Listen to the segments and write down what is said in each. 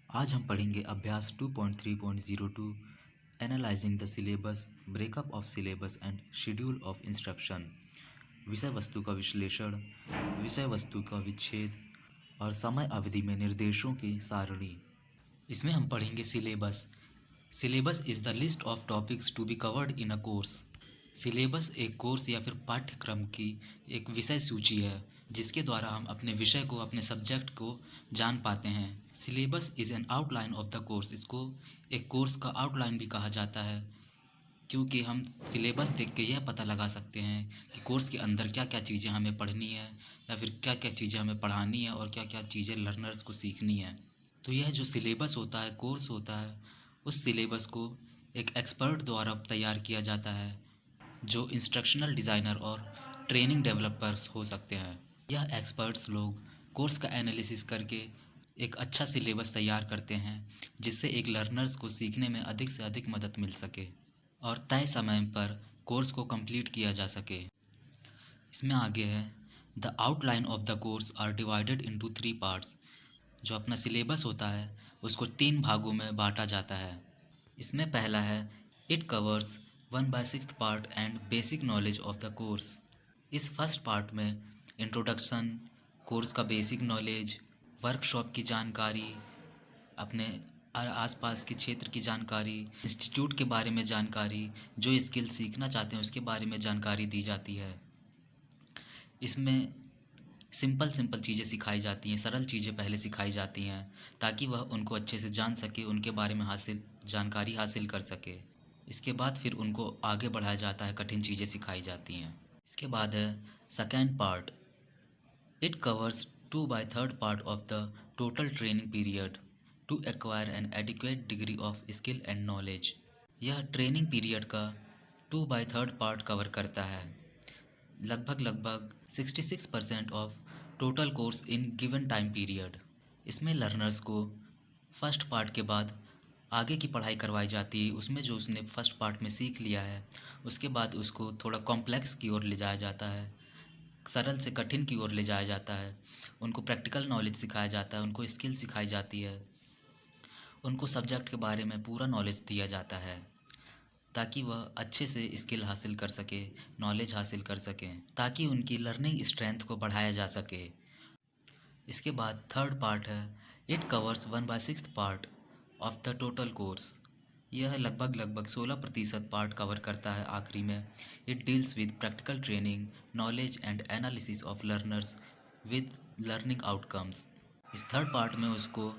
आज हम पढ़ेंगे अभ्यास 2.3.02 analysing the syllabus, breakup of syllabus and schedule of instruction. विषय वस्तु का विश्लेषण, विषय वस्तु का विच्छेद और समय अवधि में निर्देशों की सारणी। इसमें हम पढ़ेंगे syllabus. Syllabus is the list of topics to be covered in a course. Syllabus एक कोर्स या फिर पाठ्यक्रम की एक विषय सूची है जिसके द्वारा हम अपने विषय को, अपने सब्जेक्ट को जान पाते हैं। Syllabus is an outline of the course. इसको एक कोर्स का आउटलाइन भी कहा जाता है क्योंकि हम सिलेबस देख के यह पता लगा सकते हैं कि कोर्स के अंदर क्या क्या चीज़ें हमें पढ़नी है या फिर क्या क्या चीज़ें हमें पढ़ानी है और क्या क्या चीज़ें लर्नर्स को सीखनी है। तो यह जो सिलेबस होता है, कोर्स होता है, उस सिलेबस को एक एक्सपर्ट द्वारा तैयार किया जाता है जो इंस्ट्रक्शनल डिज़ाइनर और ट्रेनिंग डेवलपर्स हो सकते हैं। यह एक्सपर्ट्स लोग कोर्स का एनालिसिस करके एक अच्छा सिलेबस तैयार करते हैं जिससे एक लर्नर्स को सीखने में अधिक से अधिक मदद मिल सके और तय समय पर कोर्स को कंप्लीट किया जा सके। इसमें आगे है the outline of the course are divided into 3 parts. जो अपना सिलेबस होता है उसको 3 भागों में बांटा जाता है। इसमें पहला है it covers 1/6 part and basic knowledge of the course. इस फर्स्ट पार्ट में इंट्रोडक्शन, कोर्स का बेसिक नॉलेज, वर्कशॉप की जानकारी, अपने आसपास के क्षेत्र की जानकारी, इंस्टीट्यूट के बारे में जानकारी, जो स्किल सीखना चाहते हैं उसके बारे में जानकारी दी जाती है। इसमें सिंपल सिंपल चीज़ें सिखाई जाती हैं, सरल चीज़ें पहले सिखाई जाती हैं ताकि वह उनको अच्छे से जान सके, उनके बारे में जानकारी हासिल कर सके। इसके बाद फिर उनको आगे बढ़ाया जाता है, कठिन चीज़ें सिखाई जाती हैं। इसके बाद है second part. It covers 2/3 part of the total training period to acquire an adequate degree of skill and knowledge. यह ट्रेनिंग पीरियड का 2/3 पार्ट कवर करता है, लगभग लगभग 66% of total course in given time period. इसमें लर्नर्स को first part के बाद आगे की पढ़ाई करवाई जाती है। उसमें जो उसने फर्स्ट पार्ट में सीख लिया है उसके बाद उसको थोड़ा कॉम्प्लेक्स की ओर ले जाया जाता है, सरल से कठिन की ओर ले जाया जाता है। उनको प्रैक्टिकल नॉलेज सिखाया जाता है, उनको स्किल सिखाई जाती है, उनको सब्जेक्ट के बारे में पूरा नॉलेज दिया जाता है ताकि वह अच्छे से स्किल हासिल कर सके, नॉलेज हासिल कर सकें, ताकि उनकी लर्निंग स्ट्रेंथ को बढ़ाया जा सके। इसके बाद थर्ड पार्ट है it covers 1/6 part of the total course. यह लगभग लगभग 16% पार्ट कवर करता है आखिरी में। It deals with practical training, knowledge and analysis of learners with learning outcomes. इस थर्ड पार्ट में उसको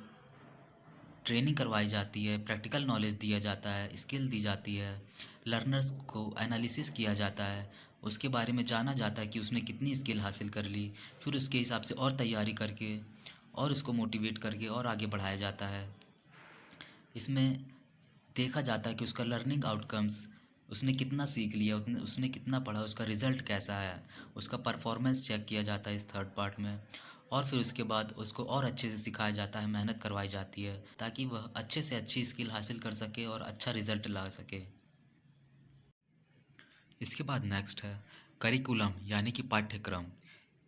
ट्रेनिंग करवाई जाती है, प्रैक्टिकल नॉलेज दिया जाता है, स्किल दी जाती है, लर्नर्स को एनालिसिस किया जाता है, उसके बारे में जाना जाता है कि उसने कितनी स्किल हासिल कर ली, फिर उसके हिसाब से और तैयारी करके और उसको मोटिवेट करके और आगे बढ़ाया जाता है। इसमें देखा जाता है कि उसका लर्निंग आउटकम्स, उसने कितना सीख लिया, उसने कितना पढ़ा, उसका रिज़ल्ट कैसा है, उसका परफॉर्मेंस चेक किया जाता है इस थर्ड पार्ट में। और फिर उसके बाद उसको और अच्छे से सिखाया जाता है, मेहनत करवाई जाती है ताकि वह अच्छे से अच्छी स्किल हासिल कर सके और अच्छा रिज़ल्ट ला सके। इसके बाद नेक्स्ट है करिकुलम यानी कि पाठ्यक्रम।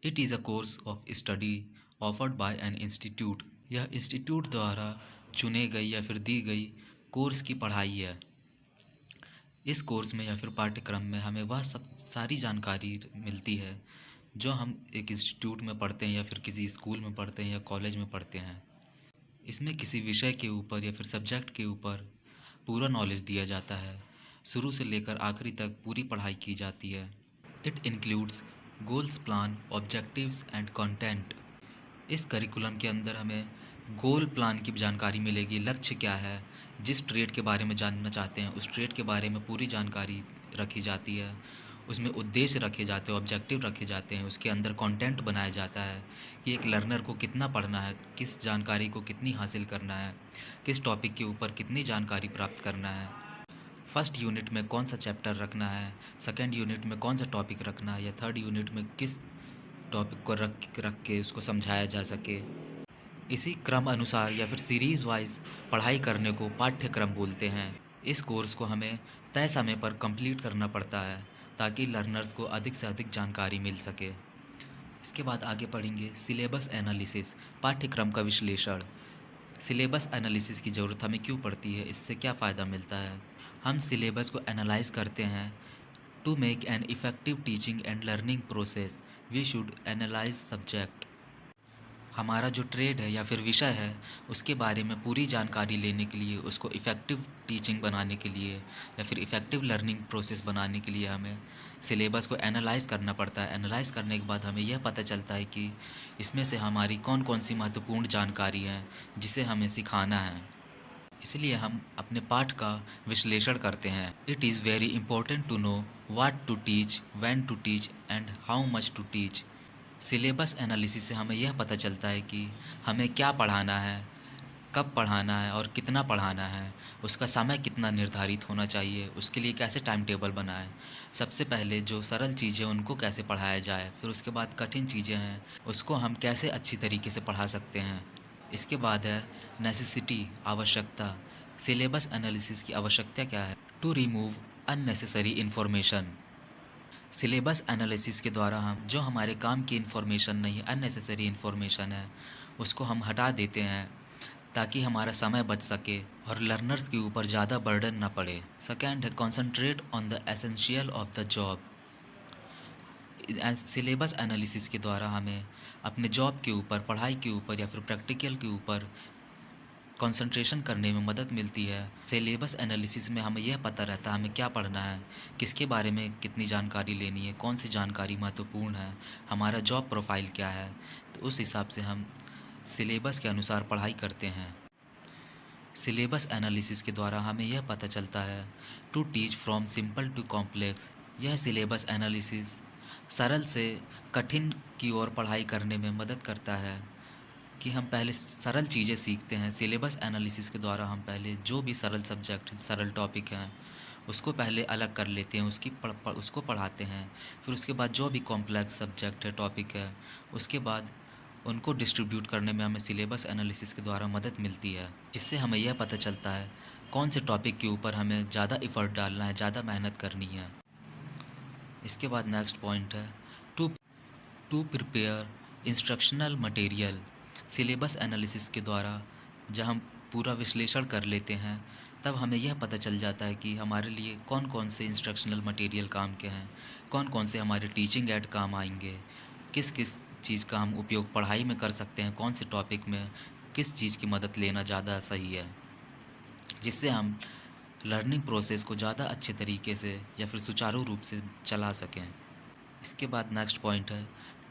It is a course of study offered by an institute. यह इंस्टीट्यूट द्वारा चुने गई या फिर दी गई कोर्स की पढ़ाई है। इस कोर्स में या फिर पाठ्यक्रम में हमें वह सब सारी जानकारी मिलती है जो हम एक इंस्टीट्यूट में पढ़ते हैं या फिर किसी स्कूल में पढ़ते हैं या कॉलेज में पढ़ते हैं। इसमें किसी विषय के ऊपर या फिर सब्जेक्ट के ऊपर पूरा नॉलेज दिया जाता है, शुरू से लेकर आखिरी तक पूरी पढ़ाई की जाती है। It includes goals, plan, objectives and content. इस करिकुलम के अंदर हमें गोल प्लान की जानकारी मिलेगी, लक्ष्य क्या है, जिस ट्रेड के बारे में जानना चाहते हैं उस ट्रेड के बारे में पूरी जानकारी रखी जाती है। उसमें उद्देश्य रखे जाते हैं, ऑब्जेक्टिव रखे जाते हैं, उसके अंदर कंटेंट बनाया जाता है कि एक लर्नर को कितना पढ़ना है, किस जानकारी को कितनी हासिल करना है, किस टॉपिक के ऊपर कितनी जानकारी प्राप्त करना है, फर्स्ट यूनिट में कौन सा चैप्टर रखना है, सेकेंड यूनिट में कौन सा टॉपिक रखना है या थर्ड यूनिट में किस टॉपिक को रख के उसको समझाया जा सके। इसी क्रम अनुसार या फिर सीरीज़ वाइज पढ़ाई करने को पाठ्यक्रम बोलते हैं। इस कोर्स को हमें तय समय पर कंप्लीट करना पड़ता है ताकि लर्नर्स को अधिक से अधिक जानकारी मिल सके। इसके बाद आगे पढ़ेंगे सिलेबस एनालिसिस, पाठ्यक्रम का विश्लेषण। सिलेबस एनालिसिस की ज़रूरत हमें क्यों पड़ती है, इससे क्या फ़ायदा मिलता है? हम सिलेबस को एनालाइज करते हैं to make an effective teaching and learning process we should analyse subject. हमारा जो ट्रेड है या फिर विषय है उसके बारे में पूरी जानकारी लेने के लिए, उसको इफ़ेक्टिव टीचिंग बनाने के लिए या फिर इफ़ेक्टिव लर्निंग प्रोसेस बनाने के लिए हमें सिलेबस को एनालाइज़ करना पड़ता है। एनालाइज़ करने के बाद हमें यह पता चलता है कि इसमें से हमारी कौन कौन सी महत्वपूर्ण जानकारी है जिसे हमें सिखाना है। इसलिए हम अपने पाठ का विश्लेषण करते हैं। It is very important to know what to teach, when to teach and how much to teach. Syllabus analysis से हमें यह पता चलता है कि हमें क्या पढ़ाना है, कब पढ़ाना है और कितना पढ़ाना है, उसका समय कितना निर्धारित होना चाहिए, उसके लिए कैसे टाइम टेबल बनाएं। सबसे पहले जो सरल चीज़ें उनको कैसे पढ़ाया जाए, फिर उसके बाद कठिन चीज़ें हैं उसको हम कैसे अच्छी तरीके से पढ़ा सकते हैं। इसके बाद है नेसेसिटी, आवश्यकता। सिलेबस एनालिसिस की आवश्यकता क्या है? To remove unnecessary information. Syllabus analysis के द्वारा हम जो हमारे काम की इन्फॉर्मेशन नहीं, अननेसेसरी इन्फॉर्मेशन है, उसको हम हटा देते हैं ताकि हमारा समय बच सके और लर्नर्स के ऊपर ज़्यादा बर्डन ना पड़े। सेकेंड है concentrate on the essential of the job. Syllabus analysis के द्वारा हमें अपने जॉब के ऊपर, पढ़ाई के ऊपर या फिर प्रैक्टिकल के ऊपर कंसंट्रेशन करने में मदद मिलती है। सिलेबस एनालिसिस में हमें यह पता रहता है हमें क्या पढ़ना है, किसके बारे में कितनी जानकारी लेनी है, कौन सी जानकारी महत्वपूर्ण है, हमारा जॉब प्रोफाइल क्या है। तो उस हिसाब से हम सिलेबस के अनुसार पढ़ाई करते हैं। सिलेबस एनालिसिस के द्वारा हमें यह पता चलता है to teach from simple to complex. यह सिलेबस एनालिसिस सरल से कठिन की ओर पढ़ाई करने में मदद करता है कि हम पहले सरल चीज़ें सीखते हैं। सिलेबस एनालिसिस के द्वारा हम पहले जो भी सरल सब्जेक्ट, सरल टॉपिक हैं उसको पहले अलग कर लेते हैं, उसको पढ़ाते हैं। फिर उसके बाद जो भी कॉम्प्लेक्स सब्जेक्ट है, टॉपिक है, उसके बाद उनको डिस्ट्रीब्यूट करने में हमें सिलेबस एनालिसिस के द्वारा मदद मिलती है, जिससे हमें यह पता चलता है कौन से टॉपिक के ऊपर हमें ज़्यादा इफ़र्ट डालना है, ज़्यादा मेहनत करनी है। इसके बाद नेक्स्ट पॉइंट है to to prepare instructional material. Syllabus analysis के द्वारा जब हम पूरा विश्लेषण कर लेते हैं तब हमें यह पता चल जाता है कि हमारे लिए कौन कौन से इंस्ट्रक्शनल मटेरियल काम के हैं, कौन कौन से हमारे टीचिंग एड काम आएंगे, किस किस चीज़ का हम उपयोग पढ़ाई में कर सकते हैं, कौन से टॉपिक में किस चीज़ की मदद लेना ज़्यादा सही है, जिससे हम लर्निंग प्रोसेस को ज़्यादा अच्छे तरीके से या फिर सुचारू रूप से चला सकें। इसके बाद नेक्स्ट पॉइंट है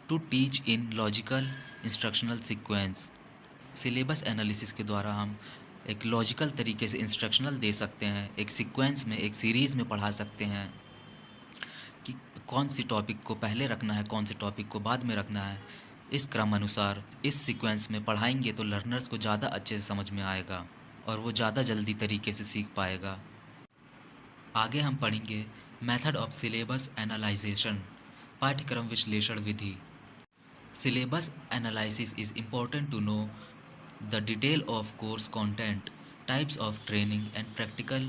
to teach in logical instructional sequence. Syllabus analysis के द्वारा हम एक लॉजिकल तरीके से इंस्ट्रक्शनल दे सकते हैं, एक सीक्वेंस में, एक सीरीज़ में पढ़ा सकते हैं कि कौन सी टॉपिक को पहले रखना है, कौन से टॉपिक को बाद में रखना है। इस क्रम अनुसार इस सीक्वेंस में पढ़ाएंगे तो लर्नर्स को ज़्यादा अच्छे से समझ में आएगा और वो ज़्यादा जल्दी तरीके से सीख पाएगा। आगे हम पढ़ेंगे मेथड ऑफ सिलेबस एनालाइजेशन, पाठ्यक्रम विश्लेषण विधि। Syllabus analysis is important to know the detail of course content, types of training and practical।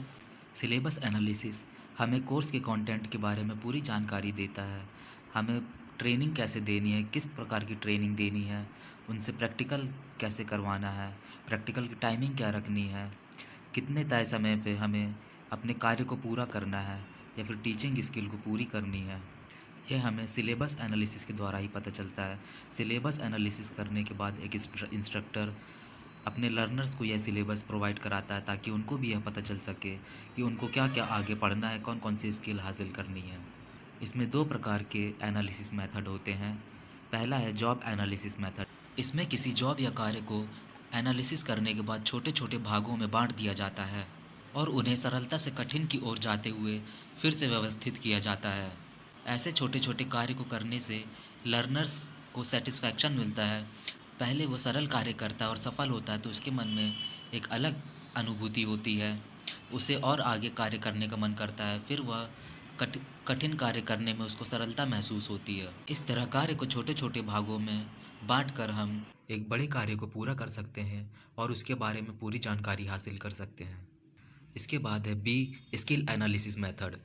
Syllabus analysis हमें कोर्स के कंटेंट के बारे में पूरी जानकारी देता है, हमें ट्रेनिंग कैसे देनी है, किस प्रकार की ट्रेनिंग देनी है, उनसे प्रैक्टिकल कैसे करवाना है, प्रैक्टिकल की टाइमिंग क्या रखनी है, कितने तय समय पे हमें अपने कार्य को पूरा करना है या फिर टीचिंग स्किल को पूरी करनी है। यह हमें सिलेबस एनालिसिस के द्वारा ही पता चलता है। सिलेबस एनालिसिस करने के बाद एक इंस्ट्रक्टर अपने लर्नर्स को यह सिलेबस प्रोवाइड कराता है ताकि उनको भी यह पता चल सके कि उनको क्या क्या आगे पढ़ना है, कौन कौन सी स्किल हासिल करनी है। इसमें दो प्रकार के एनालिसिस मेथड होते हैं। पहला है जॉब एनालिसिस मेथड। इसमें किसी जॉब या कार्य को एनालिसिस करने के बाद छोटे छोटे भागों में बांट दिया जाता है और उन्हें सरलता से कठिन की ओर जाते हुए फिर से व्यवस्थित किया जाता है। ऐसे छोटे छोटे कार्य को करने से लर्नर्स को सेटिस्फैक्शन मिलता है। पहले वो सरल कार्य करता है और सफल होता है तो उसके मन में एक अलग अनुभूति होती है, उसे और आगे कार्य करने का मन करता है, फिर वह कठिन कार्य करने में उसको सरलता महसूस होती है। इस तरह कार्य को छोटे छोटे भागों में बांटकर हम एक बड़े कार्य को पूरा कर सकते हैं और उसके बारे में पूरी जानकारी हासिल कर सकते हैं। इसके बाद है B skill analysis method.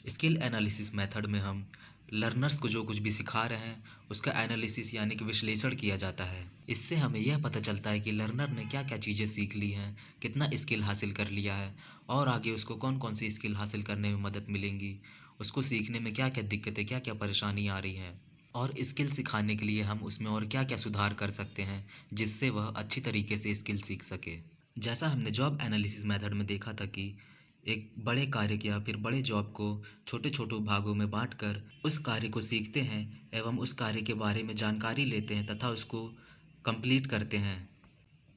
Skill analysis method में हम लर्नर्स को जो कुछ भी सिखा रहे हैं उसका एनालिसिस यानी कि विश्लेषण किया जाता है। इससे हमें यह पता चलता है कि लर्नर ने क्या क्या चीज़ें सीख ली हैं, कितना स्किल हासिल कर लिया है और आगे उसको कौन कौन सी स्किल हासिल करने में मदद मिलेंगी, उसको सीखने में क्या क्या दिक्कतें, क्या क्या परेशानी आ रही हैं और स्किल सिखाने के लिए हम उसमें और क्या क्या सुधार कर सकते हैं जिससे वह अच्छी तरीके से स्किल सीख सके। जैसा हमने जॉब एनालिसिस मेथड में देखा था कि एक बड़े कार्य या फिर बड़े जॉब को छोटे छोटे भागों में बांटकर उस कार्य को सीखते हैं एवं उस कार्य के बारे में जानकारी लेते हैं तथा उसको कंप्लीट करते हैं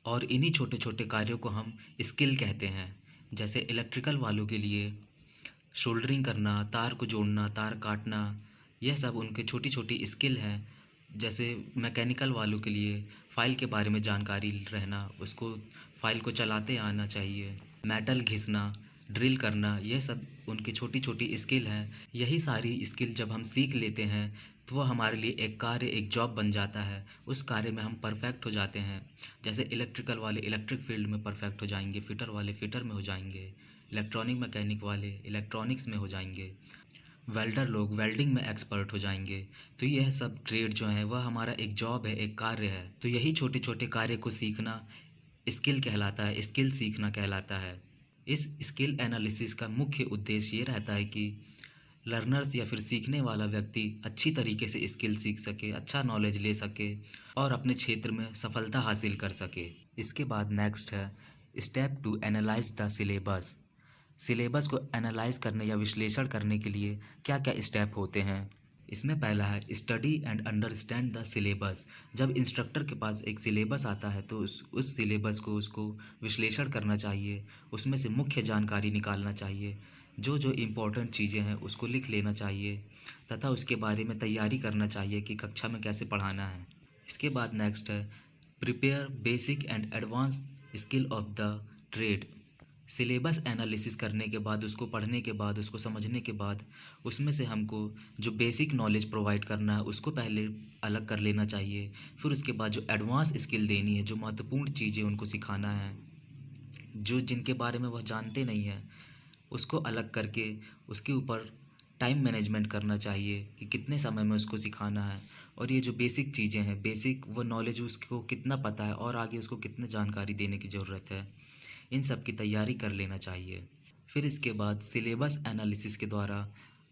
और इन्हीं छोटे छोटे कार्यों को हम स्किल कहते हैं। जैसे इलेक्ट्रिकल वालों के लिए सोल्डरिंग करना, तार को जोड़ना, तार काटना, यह सब उनके छोटी छोटी स्किल हैं। जैसे मैकेनिकल वालों के लिए फ़ाइल के बारे में जानकारी रहना, उसको फ़ाइल को चलाते आना चाहिए, मेटल घिसना, ड्रिल करना, यह सब उनकी छोटी छोटी स्किल हैं। यही सारी स्किल जब हम सीख लेते हैं तो वह हमारे लिए एक कार्य, एक जॉब बन जाता है। उस कार्य में हम परफेक्ट हो जाते हैं। जैसे इलेक्ट्रिकल वाले इलेक्ट्रिक फील्ड में परफेक्ट हो जाएंगे, फिटर वाले फिटर में हो जाएंगे, इलेक्ट्रॉनिक मैकेनिक वाले इलेक्ट्रॉनिक्स में हो जाएंगे, वेल्डर लोग वेल्डिंग में एक्सपर्ट हो जाएंगे। तो यह सब ट्रेड जो है वह हमारा एक जॉब है, एक कार्य है। तो यही छोटे छोटे कार्य को सीखना स्किल कहलाता है, स्किल सीखना कहलाता है। इस स्किल एनालिसिस का मुख्य उद्देश्य ये रहता है कि लर्नर्स या फिर सीखने वाला व्यक्ति अच्छी तरीके से स्किल सीख सके, अच्छा नॉलेज ले सके और अपने क्षेत्र में सफलता हासिल कर सके। इसके बाद नेक्स्ट है step to analyse the syllabus. Syllabus को एनालाइज करने या विश्लेषण करने के लिए क्या क्या स्टेप होते हैं। इसमें पहला है study and understand the syllabus. जब इंस्ट्रक्टर के पास एक सिलेबस आता है तो उस सिलेबस को उसको विश्लेषण करना चाहिए, उसमें से मुख्य जानकारी निकालना चाहिए, जो जो इम्पोर्टेंट चीज़ें हैं उसको लिख लेना चाहिए तथा उसके बारे में तैयारी करना चाहिए कि कक्षा में कैसे पढ़ाना है। इसके बाद नेक्स्ट है prepare basic and advance skill of the trade. Syllabus analysis करने के बाद, उसको पढ़ने के बाद, उसको समझने के बाद उसमें से हमको जो बेसिक नॉलेज प्रोवाइड करना है उसको पहले अलग कर लेना चाहिए। फिर उसके बाद जो एडवांस स्किल देनी है, जो महत्वपूर्ण चीज़ें उनको सिखाना है, जो जिनके बारे में वह जानते नहीं हैं, उसको अलग करके उसके ऊपर टाइम मैनेजमेंट करना चाहिए कि कितने समय में उसको सिखाना है और ये जो बेसिक चीज़ें हैं, बेसिक वो नॉलेज उसको कितना पता है और आगे उसको कितने जानकारी देने की ज़रूरत है, इन सब की तैयारी कर लेना चाहिए। फिर इसके बाद सिलेबस एनालिसिस के द्वारा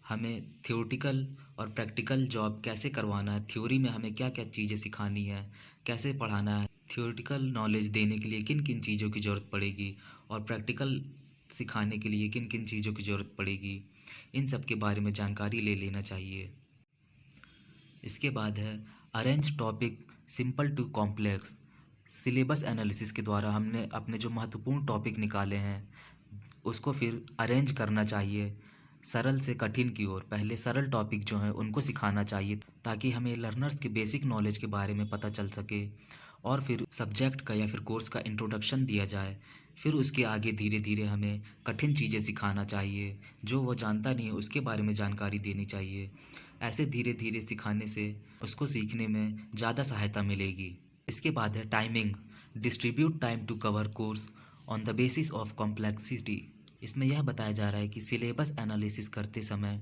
हमें थ्योरेटिकल और प्रैक्टिकल जॉब कैसे करवाना है, थ्योरी में हमें क्या क्या चीज़ें सिखानी है, कैसे पढ़ाना है, थ्योरेटिकल नॉलेज देने के लिए किन किन चीज़ों की ज़रूरत पड़ेगी और प्रैक्टिकल सिखाने के लिए किन किन चीज़ों की ज़रूरत पड़ेगी, इन सब के बारे में जानकारी ले लेना चाहिए। इसके बाद है arrange topic simple to complex. Syllabus analysis के द्वारा हमने अपने जो महत्वपूर्ण टॉपिक निकाले हैं उसको फिर अरेंज करना चाहिए सरल से कठिन की ओर। पहले सरल टॉपिक जो हैं उनको सिखाना चाहिए ताकि हमें लर्नर्स के बेसिक नॉलेज के बारे में पता चल सके और फिर सब्जेक्ट का या फिर कोर्स का इंट्रोडक्शन दिया जाए। फिर उसके आगे धीरे धीरे हमें कठिन चीज़ें सिखाना चाहिए, जो वो जानता नहीं है उसके बारे में जानकारी देनी चाहिए। ऐसे धीरे धीरे सिखाने से उसको सीखने में ज़्यादा सहायता मिलेगी। इसके बाद है timing. Distribute time to cover course on the basis of complexity. इसमें यह बताया जा रहा है कि सिलेबस एनालिसिस करते समय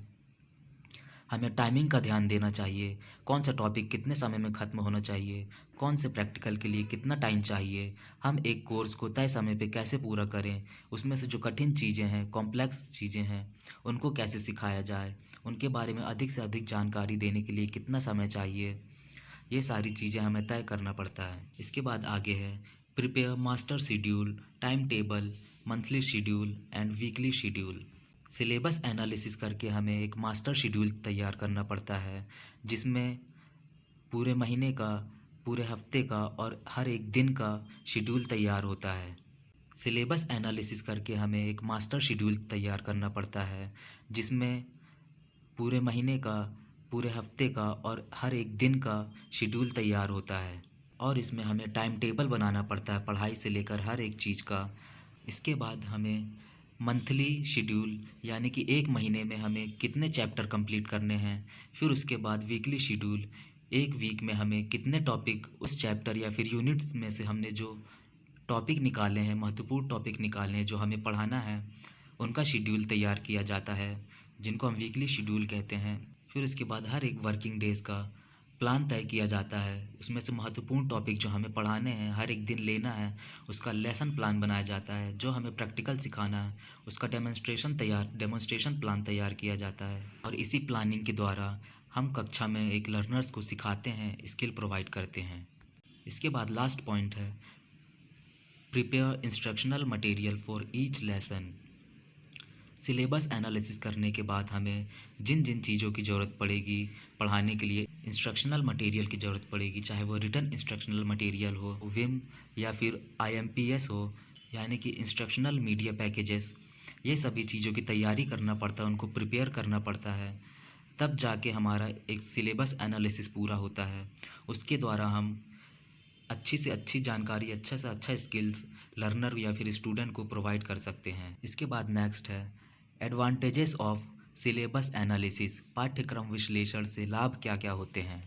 हमें टाइमिंग का ध्यान देना चाहिए। कौन सा टॉपिक कितने समय में ख़त्म होना चाहिए, कौन से प्रैक्टिकल के लिए कितना टाइम चाहिए, हम एक कोर्स को तय समय पे कैसे पूरा करें, उसमें से जो कठिन चीज़ें हैं, कॉम्प्लेक्स चीज़ें हैं, उनको कैसे सिखाया जाए, उनके बारे में अधिक से अधिक जानकारी देने के लिए कितना समय चाहिए, ये सारी चीज़ें हमें तय करना पड़ता है। इसके बाद आगे है prepare master schedule, time table, monthly schedule and weekly schedule. Syllabus analysis करके हमें एक मास्टर शेड्यूल तैयार करना पड़ता है जिसमें पूरे महीने का, पूरे हफ्ते का और हर एक दिन का शेड्यूल तैयार होता है। सिलेबस एनालिसिस करके हमें एक मास्टर शेड्यूल तैयार करना पड़ता है जिसमें पूरे महीने का, पूरे हफ्ते का और हर एक दिन का शेड्यूल तैयार होता है और इसमें हमें टाइम टेबल बनाना पड़ता है पढ़ाई से लेकर हर एक चीज़ का। इसके बाद हमें मंथली शेड्यूल यानी कि एक महीने में हमें कितने चैप्टर कंप्लीट करने हैं। फिर उसके बाद वीकली शेड्यूल, एक वीक में हमें कितने टॉपिक उस चैप्टर या फिर यूनिट्स में से हमने जो टॉपिक निकाले हैं, महत्वपूर्ण टॉपिक निकाले हैं जो हमें पढ़ाना है, उनका शेड्यूल तैयार किया जाता है जिनको हम वीकली शेड्यूल कहते हैं। फिर उसके बाद हर एक वर्किंग डेज़ का प्लान तय किया जाता है। उसमें से महत्वपूर्ण टॉपिक जो हमें पढ़ाने हैं, हर एक दिन लेना है, उसका लेसन प्लान बनाया जाता है। जो हमें प्रैक्टिकल सिखाना है, उसका डेमोंस्ट्रेशन प्लान तैयार किया जाता है। और इसी प्लानिंग के द्वारा हम कक्षा में एक लर्नर्स को सिखाते हैं, स्किल प्रोवाइड करते हैं। इसके बाद लास्ट पॉइंट है prepare instructional material for each lesson. Syllabus analysis करने के बाद हमें जिन जिन चीज़ों की ज़रूरत पड़ेगी पढ़ाने के लिए, इंस्ट्रक्शनल मटेरियल की ज़रूरत पड़ेगी, चाहे वो रिटन इंस्ट्रक्शनल मटेरियल हो, विम या फिर आईएमपीएस हो, यानी कि इंस्ट्रक्शनल मीडिया पैकेजेस, ये सभी चीज़ों की तैयारी करना पड़ता है, उनको प्रिपेयर करना पड़ता है। तब जाके हमारा एक सिलेबस एनालिसिस पूरा होता है। उसके द्वारा हम अच्छी से अच्छी जानकारी, अच्छा से अच्छा स्किल्स लर्नर या फिर स्टूडेंट को प्रोवाइड कर सकते हैं। इसके बाद नेक्स्ट है एडवांटेजेस ऑफ सिलेबस एनालिसिस। पाठ्यक्रम विश्लेषण से लाभ क्या क्या होते हैं।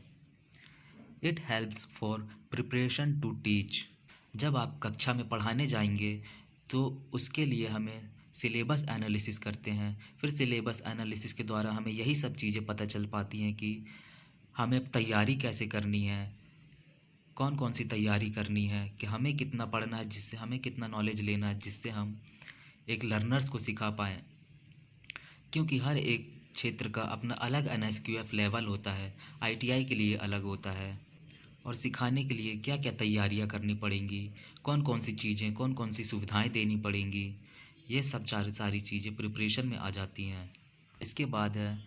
It helps for preparation to teach. जब आप कक्षा में पढ़ाने जाएंगे तो उसके लिए हमें सिलेबस एनालिसिस करते हैं। फिर सिलेबस एनालिसिस के द्वारा हमें यही सब चीज़ें पता चल पाती हैं कि हमें तैयारी कैसे करनी है, कौन कौन सी तैयारी करनी है, कि हमें कितना पढ़ना है, जिससे हमें कितना नॉलेज लेना है, जिससे हम एक लर्नर्स को सिखा पाएँ। क्योंकि हर एक क्षेत्र का अपना अलग एनएसक्यूएफ लेवल होता है, आईटीआई के लिए अलग होता है। और सिखाने के लिए क्या क्या तैयारियां करनी पड़ेंगी, कौन कौन सी चीज़ें, कौन कौन सी सुविधाएं देनी पड़ेंगी, ये सब सारी चीज़ें प्रिपरेशन में आ जाती हैं। इसके बाद है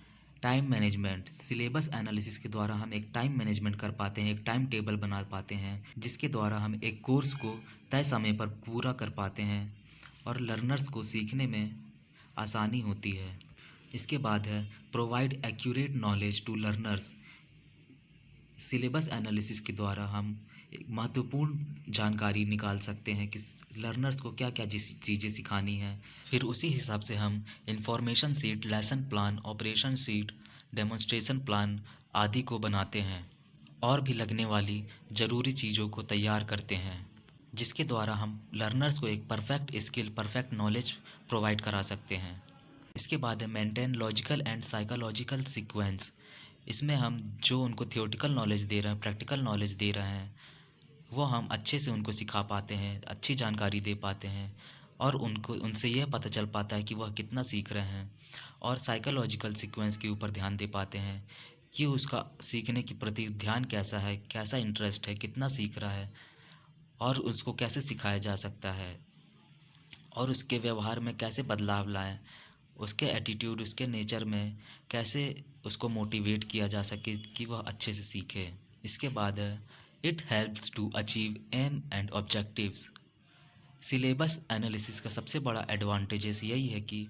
टाइम मैनेजमेंट। सिलेबस एनालिसिस के द्वारा हम एक टाइम मैनेजमेंट कर पाते हैं, एक टाइम टेबल बना पाते हैं, जिसके द्वारा हम एक कोर्स को तय समय पर पूरा कर पाते हैं और लर्नर्स को सीखने में आसानी होती है। इसके बाद है provide accurate knowledge to learners. Syllabus analysis के द्वारा हम एक महत्वपूर्ण जानकारी निकाल सकते हैं कि लर्नर्स को क्या क्या चीज़ें सिखानी है। फिर उसी हिसाब से हम information seat, lesson plan, operation seat, demonstration plan आदि को बनाते हैं और भी लगने वाली ज़रूरी चीज़ों को तैयार करते हैं, जिसके द्वारा हम लर्नर्स को एक perfect skill, perfect knowledge provide करा सकते हैं। इसके बाद है maintain logical and psychological sequence. इसमें हम जो उनको थियोटिकल नॉलेज दे रहे हैं, प्रैक्टिकल नॉलेज दे रहे हैं, वो हम अच्छे से उनको सिखा पाते हैं, अच्छी जानकारी दे पाते हैं और उनको उनसे यह पता चल पाता है कि वह कितना सीख रहे हैं। और साइकोलॉजिकल सीक्वेंस के ऊपर ध्यान दे पाते हैं कि उसका सीखने के प्रति ध्यान कैसा है, कैसा इंटरेस्ट है, कितना सीख रहा है और उसको कैसे सिखाया जा सकता है और उसके व्यवहार में कैसे बदलाव लाएं, उसके एटीट्यूड, उसके नेचर में कैसे उसको मोटिवेट किया जा सके कि वह अच्छे से सीखे। इसके बाद है it helps to achieve aim and objectives. Syllabus analysis का सबसे बड़ा एडवांटेजेस यही है कि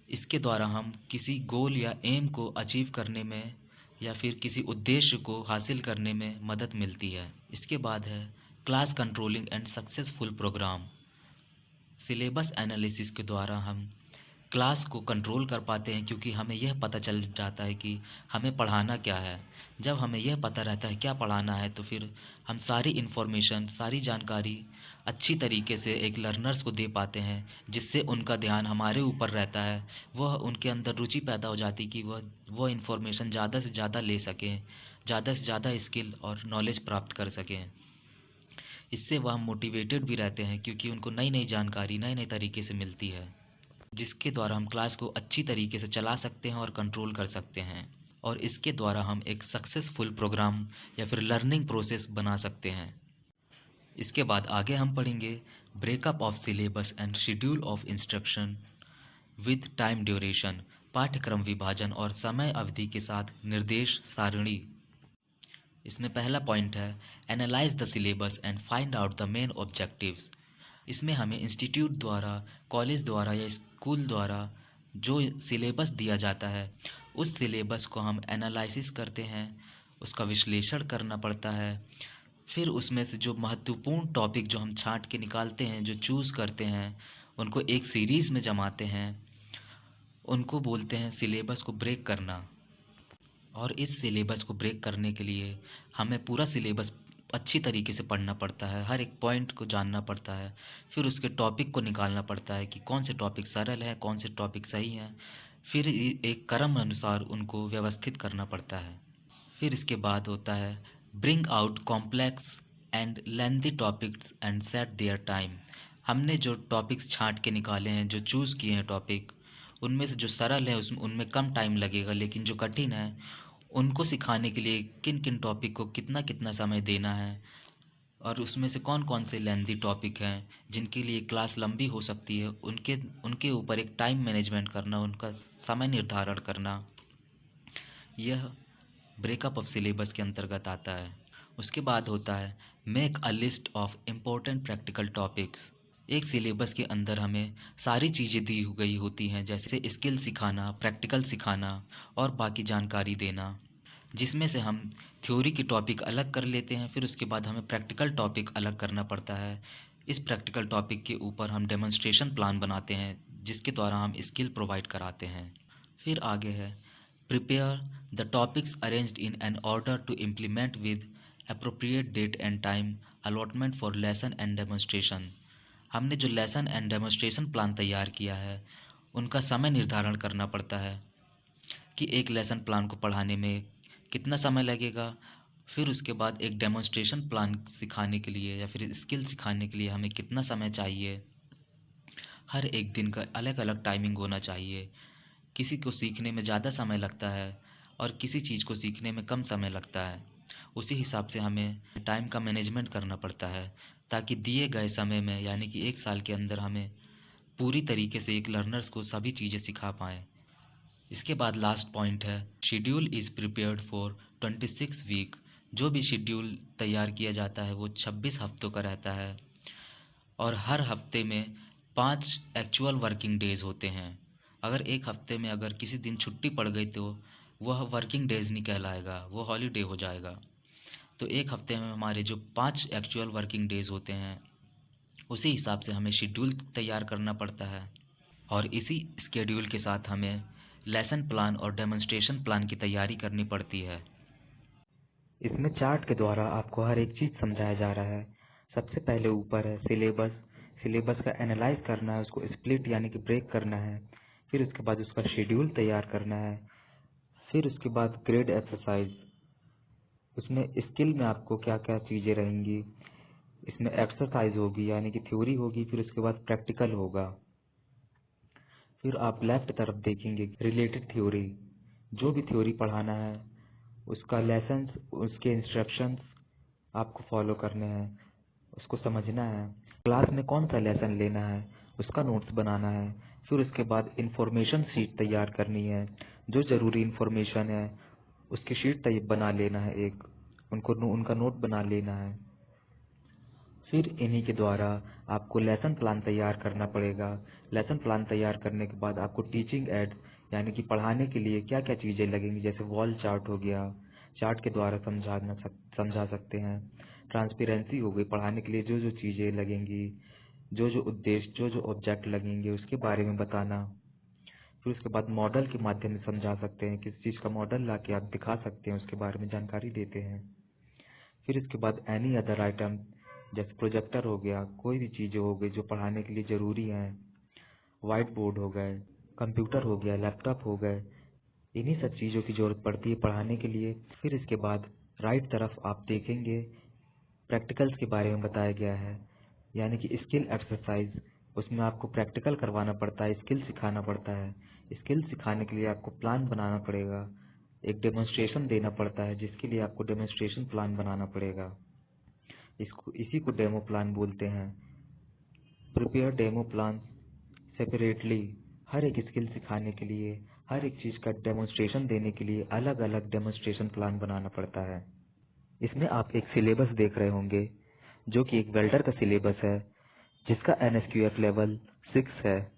इसके द्वारा हम किसी गोल या एम को अचीव करने में या फिर किसी उद्देश्य को हासिल करने में मदद मिलती है। इसके बाद है class controlling and successful programme. Syllabus analysis के द्वारा हम क्लास को कंट्रोल कर पाते हैं, क्योंकि हमें यह पता चल जाता है कि हमें पढ़ाना क्या है। जब हमें यह पता रहता है क्या पढ़ाना है तो फिर हम सारी इन्फॉर्मेशन, सारी जानकारी अच्छी तरीके से एक लर्नर्स को दे पाते हैं, जिससे उनका ध्यान हमारे ऊपर रहता है। वह उनके अंदर रुचि पैदा हो जाती कि वह इन्फॉर्मेशन ज़्यादा से ज़्यादा ले सकें, ज़्यादा से ज़्यादा स्किल और नॉलेज प्राप्त कर सकें। इससे वह मोटिवेटेड भी रहते हैं, क्योंकि उनको नई नई जानकारी नए नए तरीके से मिलती है, जिसके द्वारा हम क्लास को अच्छी तरीके से चला सकते हैं और कंट्रोल कर सकते हैं। और इसके द्वारा हम एक सक्सेसफुल प्रोग्राम या फिर लर्निंग प्रोसेस बना सकते हैं। इसके बाद आगे हम पढ़ेंगे breakup of syllabus and schedule of instruction with time duration. पाठ्यक्रम विभाजन और समय अवधि के साथ निर्देश सारणी। इसमें पहला पॉइंट है analyse the syllabus and find out the main objectives. इसमें हमें इंस्टीट्यूट द्वारा, कॉलेज द्वारा या स्कूल द्वारा जो सिलेबस दिया जाता है, उस सिलेबस को हम एनालिसिस करते हैं, उसका विश्लेषण करना पड़ता है। फिर उसमें से जो महत्वपूर्ण टॉपिक जो हम छांट के निकालते हैं, जो चूज़ करते हैं, उनको एक सीरीज़ में जमाते हैं, उनको बोलते हैं सिलेबस को ब्रेक करना। और इस सिलेबस को ब्रेक करने के लिए हमें पूरा सिलेबस अच्छी तरीके से पढ़ना पड़ता है, हर एक पॉइंट को जानना पड़ता है। फिर उसके टॉपिक को निकालना पड़ता है कि कौन से टॉपिक सरल है, कौन से टॉपिक सही हैं, फिर एक क्रम अनुसार उनको व्यवस्थित करना पड़ता है। फिर इसके बाद होता है bring out complex and lengthy topics and set their time. हमने जो टॉपिक्स छांट के निकाले हैं, जो चूज़ किए हैं टॉपिक, उनमें से जो सरल है उसमें उनमें कम टाइम लगेगा, लेकिन जो कठिन है उनको सिखाने के लिए किन किन टॉपिक को कितना कितना समय देना है, और उसमें से कौन कौन से लेंथी टॉपिक हैं जिनके लिए क्लास लंबी हो सकती है, उनके उनके ऊपर एक टाइम मैनेजमेंट करना, उनका समय निर्धारण करना, यह ब्रेकअप ऑफ सिलेबस के अंतर्गत आता है। उसके बाद होता है make a list of important practical topics. एक सिलेबस के अंदर हमें सारी चीज़ें दी गई होती हैं, जैसे स्किल सिखाना, प्रैक्टिकल सिखाना और बाकी जानकारी देना, जिसमें से हम थ्योरी की टॉपिक अलग कर लेते हैं, फिर उसके बाद हमें प्रैक्टिकल टॉपिक अलग करना पड़ता है। इस प्रैक्टिकल टॉपिक के ऊपर हम डेमोन्स्ट्रेशन प्लान बनाते हैं, जिसके द्वारा हम स्किल प्रोवाइड कराते हैं। फिर आगे है prepare the topics arranged in an order to implement with appropriate date and time allotment for lesson and demonstration. हमने जो लेसन एंड डेमोन्स्ट्रेशन प्लान तैयार किया है उनका समय निर्धारण करना पड़ता है कि एक लेसन प्लान को पढ़ाने में कितना समय लगेगा। फिर उसके बाद एक डेमोन्स्ट्रेशन प्लान सिखाने के लिए या फिर स्किल सिखाने के लिए हमें कितना समय चाहिए। हर एक दिन का अलग अलग टाइमिंग होना चाहिए। किसी को सीखने में ज़्यादा समय लगता है और किसी चीज़ को सीखने में कम समय लगता है। उसी हिसाब से हमें टाइम का मैनेजमेंट करना पड़ता है, ताकि दिए गए समय में यानी कि 1 साल के अंदर हमें पूरी तरीके से एक लर्नर्स को सभी चीज़ें सिखा पाएँ। इसके बाद लास्ट पॉइंट है schedule is prepared for 26 week. जो भी शेड्यूल तैयार किया जाता है वो 26 हफ्तों का रहता है, और हर हफ्ते में 5 एक्चुअल वर्किंग डेज़ होते हैं। अगर एक हफ्ते में अगर किसी दिन छुट्टी पड़ गई तो वह वर्किंग डेज़ नहीं कहलाएगा, वो हॉलीडे हो जाएगा। तो एक हफ्ते में हमारे जो 5 एक्चुअल वर्किंग डेज़ होते हैं, उसी हिसाब से हमें शेड्यूल तैयार करना पड़ता है, और इसी स्केड्यूल के साथ हमें लेसन प्लान और डेमोन्स्ट्रेशन प्लान की तैयारी करनी पड़ती है। इसमें चार्ट के द्वारा आपको हर एक चीज़ समझाया जा रहा है। सबसे पहले ऊपर है सिलेबस। सिलेबस का एनालाइज करना है, उसको स्प्लिट यानी कि ब्रेक करना है। फिर उसके बाद उसका शेड्यूल तैयार करना है। फिर उसके बाद ग्रेड एक्सरसाइज, उसमें स्किल में आपको क्या क्या चीज़ें रहेंगी। इसमें एक्सरसाइज होगी यानी कि थ्योरी होगी, फिर उसके बाद प्रैक्टिकल होगा। फिर आप लेफ्ट तरफ देखेंगे रिलेटेड थ्योरी। जो भी थ्योरी पढ़ाना है उसका लेसन्स, उसके इंस्ट्रक्शंस आपको फॉलो करने हैं, उसको समझना है। क्लास में कौन सा लेसन लेना है उसका नोट्स बनाना है। फिर उसके बाद इंफॉर्मेशन शीट तैयार करनी है। जो ज़रूरी इंफॉर्मेशन है उसकी शीट बना लेना है, एक उनका नोट बना लेना है। फिर इन्हीं के द्वारा आपको लेसन प्लान तैयार करना पड़ेगा। लेसन प्लान तैयार करने के बाद आपको टीचिंग एड यानी कि पढ़ाने के लिए क्या क्या चीज़ें लगेंगी, जैसे वॉल चार्ट हो गया, चार्ट के द्वारा समझा सकते हैं। ट्रांसपेरेंसी हो गई, पढ़ाने के लिए जो जो चीज़ें लगेंगी, जो जो उद्देश्य, जो जो ऑब्जेक्ट लगेंगे उसके बारे में बताना। फिर उसके बाद मॉडल के माध्यम से समझा सकते हैं, किस चीज़ का मॉडल ला के आप दिखा सकते हैं उसके बारे में जानकारी देते हैं। फिर इसके बाद एनी अदर आइटम, जैसे प्रोजेक्टर हो गया, कोई भी चीज़ें हो गई जो पढ़ाने के लिए ज़रूरी हैं, वाइट बोर्ड हो गए, कंप्यूटर हो गया, लैपटॉप हो गए, इन्हीं सब चीज़ों की ज़रूरत पड़ती है पढ़ाने के लिए। फिर इसके बाद राइट तरफ आप देखेंगे प्रैक्टिकल्स के बारे में बताया गया है, यानी कि स्किल एक्सरसाइज। उसमें आपको प्रैक्टिकल करवाना पड़ता है, स्किल सिखाना पड़ता है। स्किल सिखाने के लिए आपको प्लान बनाना पड़ेगा, एक डेमोन्स्ट्रेशन देना पड़ता है, जिसके लिए आपको डेमोन्स्ट्रेशन प्लान बनाना पड़ेगा। इसी को डेमो प्लान बोलते हैं। Prepare demo plan separately. हर एक स्किल सिखाने के लिए, हर एक चीज़ का डेमोन्स्ट्रेशन देने के लिए अलग अलग डेमोन्स्ट्रेशन प्लान बनाना पड़ता है। इसमें आप एक सिलेबस देख रहे होंगे जो कि एक वेल्डर का सिलेबस है, जिसका NSQF लेवल 6 है।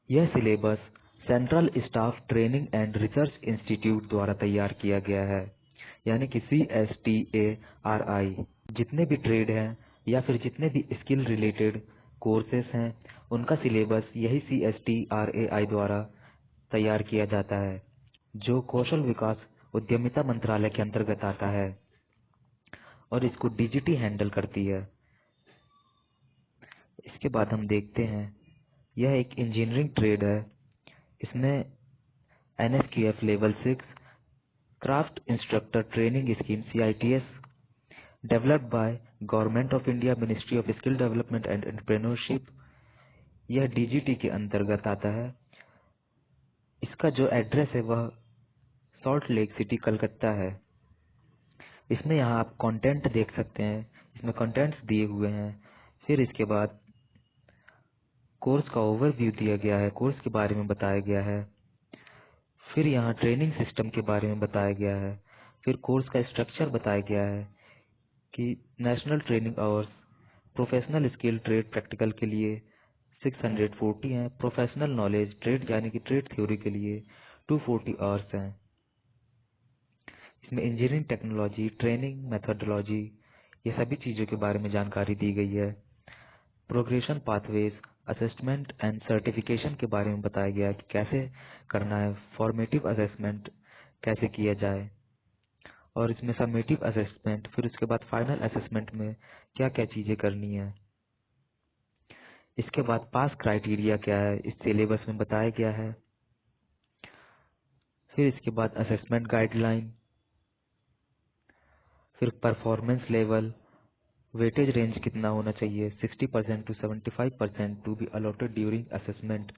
यह syllabus central staff training and research institute द्वारा तैयार किया गया है, यानी कि CSTARI। जितने भी ट्रेड हैं या फिर जितने भी स्किल रिलेटेड कोर्सेस हैं उनका सिलेबस यही CSTRAI द्वारा तैयार किया जाता है, जो कौशल विकास उद्यमिता मंत्रालय के अंतर्गत आता है, और इसको DGT हैंडल करती है। इसके बाद हम देखते हैं यह एक इंजीनियरिंग ट्रेड है। इसमें NSQF level 6 craft instructor training scheme CITS developed by government of India, ministry of skill development and entrepreneurship, यह DGT के अंतर्गत आता है। इसका जो एड्रेस है वह सॉल्ट लेक सिटी, कलकत्ता है। इसमें यहाँ आप कंटेंट देख सकते हैं, इसमें कंटेंट्स दिए हुए हैं। फिर इसके बाद कोर्स का ओवरव्यू दिया गया है, कोर्स के बारे में बताया गया है। फिर यहाँ ट्रेनिंग सिस्टम के बारे में बताया गया है। फिर कोर्स का स्ट्रक्चर बताया गया है कि national training hours professional skill trade practical के लिए 640 हैं, प्रोफेशनल नॉलेज ट्रेड यानी कि ट्रेड थ्योरी के लिए 240 आवर्स हैं। इसमें इंजीनियरिंग टेक्नोलॉजी, ट्रेनिंग मेथोडोलॉजी, ये सभी चीज़ों के बारे में जानकारी दी गई है। Progression pathways, assessment and certification के बारे में बताया गया है कि कैसे करना है, फॉर्मेटिव असेसमेंट कैसे किया जाए, और इसमें समेटिव असेसमेंट, फिर उसके बाद फाइनल असेसमेंट में क्या क्या चीज़ें करनी है। इसके बाद पास क्राइटेरिया क्या है, इस सिलेबस में बताया गया है। फिर इसके बाद असेसमेंट गाइडलाइन, फिर परफॉर्मेंस लेवल, वेटेज रेंज कितना होना चाहिए, 60% to 75% to be allotted during assessment.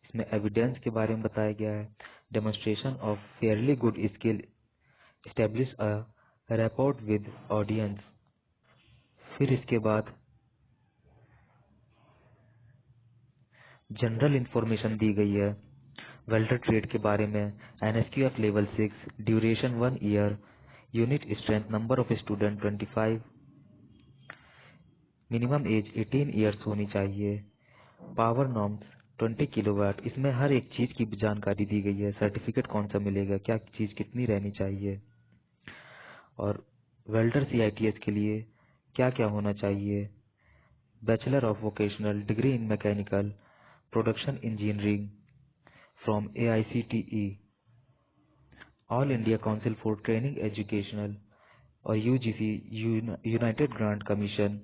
इसमें एविडेंस के बारे में बताया गया है। Demonstration of fairly good skill establish a rapport with audience. फिर इसके बाद जनरल इंफॉर्मेशन दी गई है वेल्डर ट्रेड के बारे में। NSQF level 6, duration 1 year, unit strength, number of student 25, minimum age 18 years होनी चाहिए, पावर नॉर्म्स 20 किलोवाट। इसमें हर एक चीज की जानकारी दी गई है, सर्टिफिकेट कौन सा मिलेगा, क्या चीज कितनी रहनी चाहिए, और वेल्डर CITS के लिए क्या क्या होना चाहिए। Bachelor of vocational degree in mechanical production engineering from AICTE, all India council for training educational, और UGC united grant commission,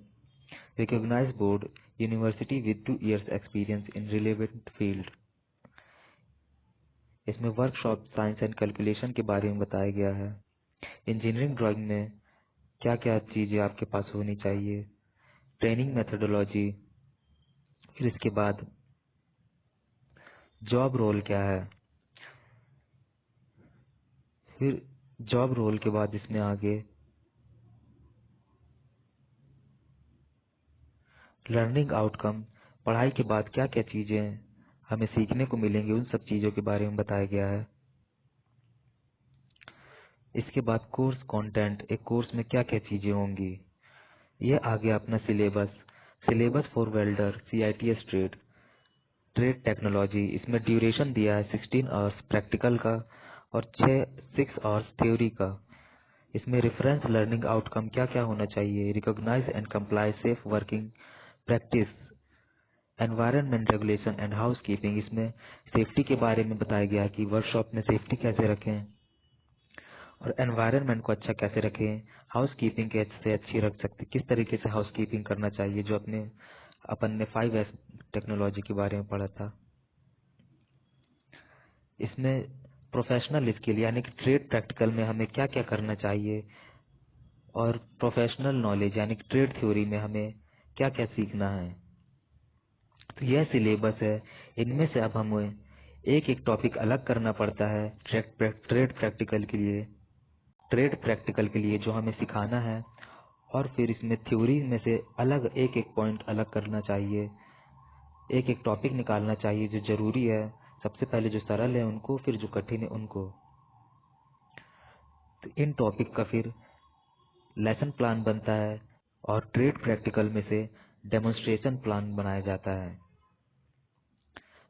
recognised board, university with 2 years experience in relevant field. इसमें workshop science and calculation के बारे में बताया गया है। Engineering drawing में क्या क्या चीजें आपके पास होनी चाहिए, ट्रेनिंग मेथोडोलॉजी। फिर इसके बाद जॉब रोल क्या है। फिर जॉब रोल के बाद इसमें आगे लर्निंग आउटकम, पढ़ाई के बाद क्या क्या चीजें हमें सीखने को मिलेंगी, उन सब चीजों के बारे में बताया गया है। इसके बाद कोर्स कंटेंट, एक कोर्स में क्या क्या चीजें होंगी। ये आ गया अपना syllabus. Syllabus for welder CITS trade, trade technology. इसमें ड्यूरेशन दिया है 16 आवर्स प्रैक्टिकल का और 6 आवर्स थ्योरी का। इसमें रेफरेंस लर्निंग आउटकम क्या क्या होना चाहिए, recognise and comply safe working practice, environment regulation and house keeping. इसमें सेफ्टी के बारे में बताया गया है कि वर्कशॉप में सेफ्टी कैसे रखें और एनवायरनमेंट को अच्छा कैसे रखें, हाउस कीपिंग कैसे अच्छी रख सकते, किस तरीके से हाउस कीपिंग करना चाहिए, जो अपन ने 5S टेक्नोलॉजी के बारे में पढ़ा था। इसमें प्रोफेशनल स्किल यानी कि ट्रेड प्रैक्टिकल में हमें क्या क्या करना चाहिए, और प्रोफेशनल नॉलेज यानी कि ट्रेड थ्योरी में हमें क्या क्या सीखना है। तो यह सिलेबस है। इनमें से अब हमें एक एक टॉपिक अलग करना पड़ता है ट्रेड प्रैक्टिकल के लिए। ट्रेड प्रैक्टिकल के लिए जो हमें सिखाना है, और फिर इसमें थ्योरी में से अलग एक एक पॉइंट अलग करना चाहिए, एक एक टॉपिक निकालना चाहिए जो जरूरी है। सबसे पहले जो सरल है उनको, फिर जो कठिन है उनको। तो इन टॉपिक का फिर लेसन प्लान बनता है, और ट्रेड प्रैक्टिकल में से डेमोन्स्ट्रेशन प्लान बनाया जाता है।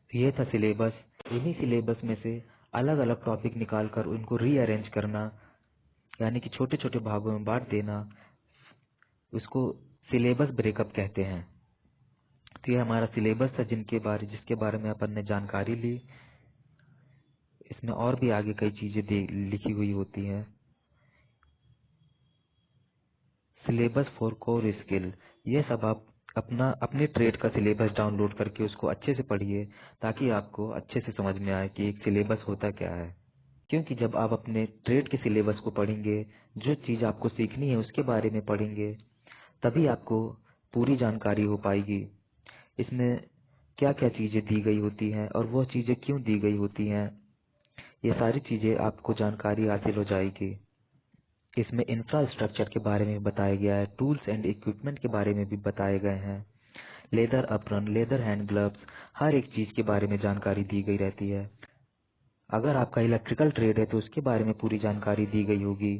तो ये था सिलेबस। इन्हीं सिलेबस में से अलग अलग टॉपिक निकालकर उनको रीअरेंज करना, यानी कि छोटे छोटे भागों में बांट देना, उसको सिलेबस ब्रेकअप कहते हैं। तो ये हमारा सिलेबस था जिसके बारे में अपन ने जानकारी ली। इसमें और भी आगे कई चीजें लिखी हुई होती हैं। सिलेबस फॉर कोर स्किल, ये सब आप अपने ट्रेड का सिलेबस डाउनलोड करके उसको अच्छे से पढ़िए, ताकि आपको अच्छे से समझ में आए कि एक सिलेबस होता क्या है। क्योंकि जब आप अपने ट्रेड के सिलेबस को पढ़ेंगे, जो चीज़ आपको सीखनी है उसके बारे में पढ़ेंगे, तभी आपको पूरी जानकारी हो पाएगी। इसमें क्या क्या चीज़ें दी गई होती हैं और वह चीज़ें क्यों दी गई होती हैं, ये सारी चीज़ें आपको जानकारी हासिल हो जाएगी। इसमें इंफ्रास्ट्रक्चर के बारे में बताया गया है, टूल्स एंड इक्विपमेंट के बारे में भी बताए गए हैं, leather apron, leather hand gloves, हर एक चीज़ के बारे में जानकारी दी गई रहती है। अगर आपका इलेक्ट्रिकल ट्रेड है तो उसके बारे में पूरी जानकारी दी गई होगी,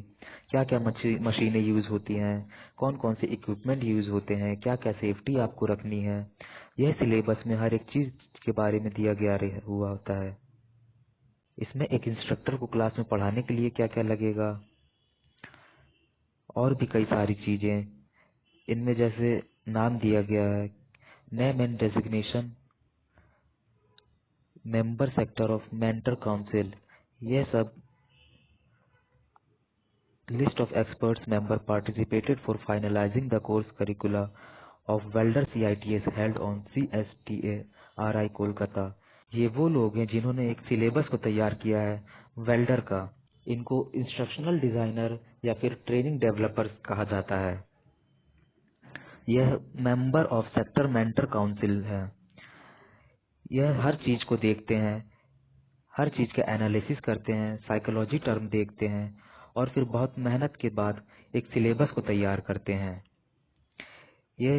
क्या क्या मशीनें यूज़ होती हैं, कौन कौन से इक्विपमेंट यूज़ होते हैं, क्या क्या सेफ्टी आपको रखनी है। यह सिलेबस में हर एक चीज़ के बारे में दिया गया हुआ होता है। इसमें एक इंस्ट्रक्टर को क्लास में पढ़ाने के लिए क्या क्या लगेगा, और भी कई सारी चीज़ें इनमें जैसे नाम दिया गया है, name and designation, member sector of mentor council, ये सब list of experts member participated for finalizing the course curricula of welder CITS held on CSTA RI Kolkata. ये वो लोग हैं जिन्होंने एक सिलेबस को तैयार किया है वेल्डर का। इनको इंस्ट्रक्शनल डिजाइनर या फिर ट्रेनिंग डेवलपर्स कहा जाता है। यह member of sector mentor council है। यह हर चीज को देखते हैं, हर चीज का एनालिसिस करते हैं, साइकोलॉजी टर्म देखते हैं और फिर बहुत मेहनत के बाद एक सिलेबस को तैयार करते हैं। ये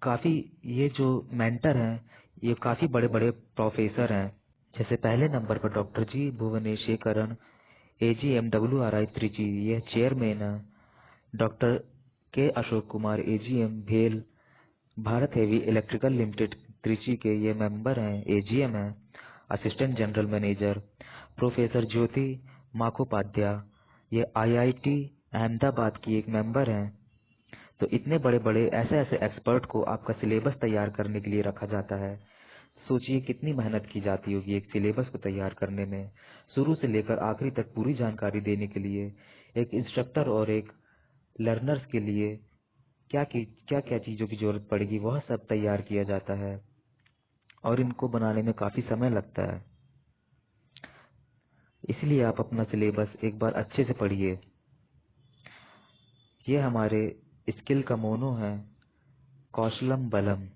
काफी ये जो मेंटर हैं ये काफी बड़े बड़े प्रोफेसर हैं। जैसे पहले नंबर पर डॉक्टर जी भुवनेशेकरन, AGM WRI त्रिची, यह चेयरमैन है। डॉक्टर के अशोक कुमार, AGM भेल, Bharat heavy electrical limited Trichy के ये मेंबर हैं, AGM है। असिस्टेंट जनरल मैनेजर प्रोफेसर ज्योति माखोपाध्याय, ये IIT अहमदाबाद की एक मेंबर हैं। तो इतने बड़े बड़े ऐसे ऐसे एक्सपर्ट को आपका सिलेबस तैयार करने के लिए रखा जाता है। सोचिए कितनी मेहनत की जाती होगी एक सिलेबस को तैयार करने में, शुरू से लेकर आखिरी तक पूरी जानकारी देने के लिए। एक इंस्ट्रक्टर और एक लर्नर्स के लिए क्या क्या चीजों की जरूरत पड़ेगी वह सब तैयार किया जाता है, और इनको बनाने में काफी समय लगता है। इसलिए आप अपना सिलेबस एक बार अच्छे से पढ़िए। ये हमारे स्किल का मोनो है, कौशलम बलम।